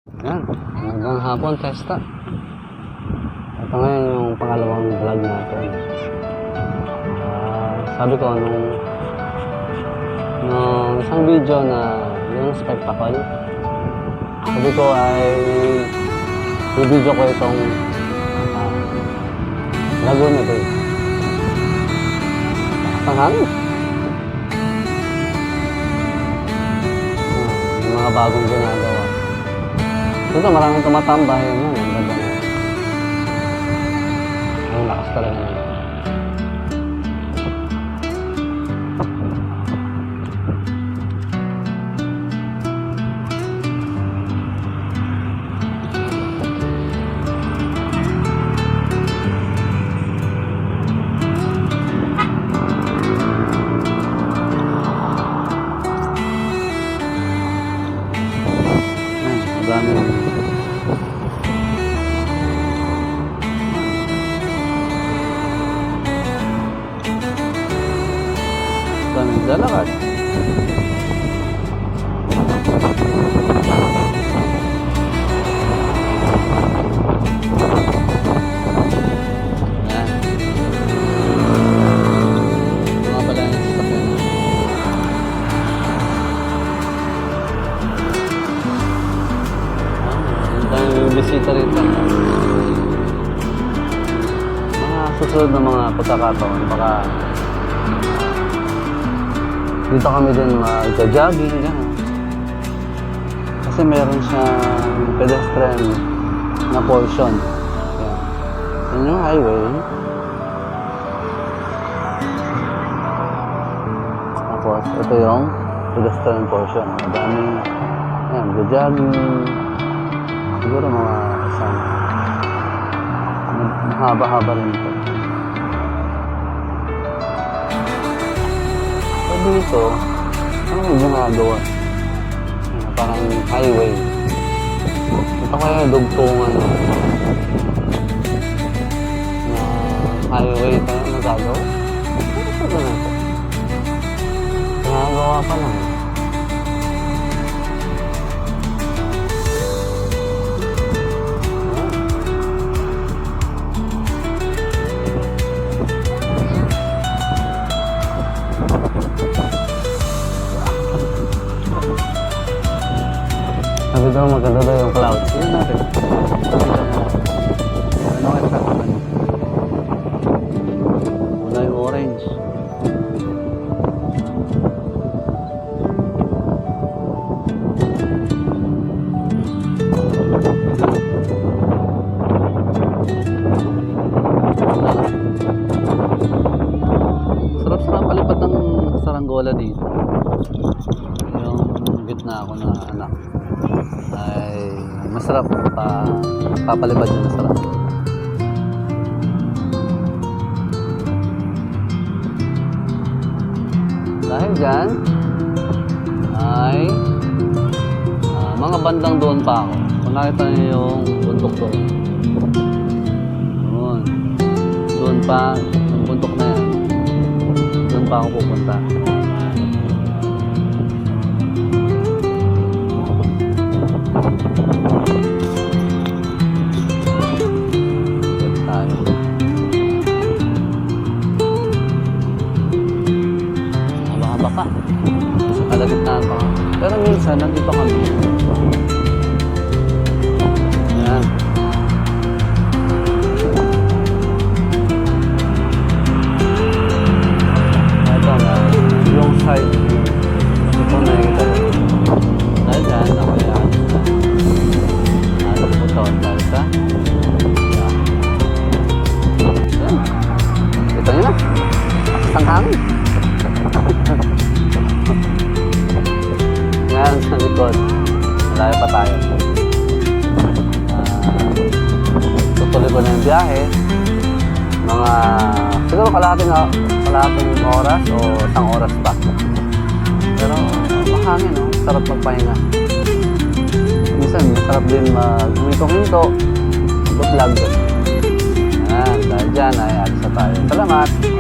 Yan, hanggang hapon, testa. Ito ngayon yung pangalawang vlog natin. Sabi ko, nung isang video na yung spectacle, sabi ko ay i-video ko itong Laguna Bay. Ang hangin. Yung mga bagong ginagawa. Dito maraming tumatambay. Ang ganda na. Ang lakas talaga na. Daming lalakad. Yan. Mga pala yung sasakyan. Ang daming bisita rito. Mga susunod na mga pagkakataon, baka dito kami din mag-jogging, gano'n. Kasi meron siyang pedestrian na portion. Yan. Yan yung highway. Tapos, ito yung pedestrian portion. Madaming, yan, mag-jogging. Siguro mga isang mahaba-haba rin ito. Dito, ano yung ginagawa? Parang highway. Ito kaya dugtungan na highway kaya nagagawa? Ano sa ganito? Ginagawa pa lang. Sabi daw maganda daw yung clouds. Tignan natin. Ano kayo sa kaman? Wala yung orange. Sarap-sarap palipad ng saranggola dito. Yung gitna ako na anak ay masarap papalipad yun, masarap. Dahil dyan ay mga bandang doon pa ako. Kung nakita niyo yung bundok doon, doon pa yung bundok na yan, doon pa ako pupunta. Haba-haba pa. Sa kalagitnaan pa. Pero minsan, nandito kami. Ayan. Ito na. Yung side. Ito na yung ito. Dahil dyan, ako yan. Ano po ito? Dahil sa? Ayan. Ito nyo na. Ang hangin. Ngayon sa likod, malayo pa tayo. Tutuloy ko na yung biyahe. Mga siguro kalahating oras o isang oras pa. Pero mahangin, no? Sarap magpahinga. Minsan masarap din mag-hinto-hinto, mag-vlog. Dahil dyan ay alis na tayo. Salamat!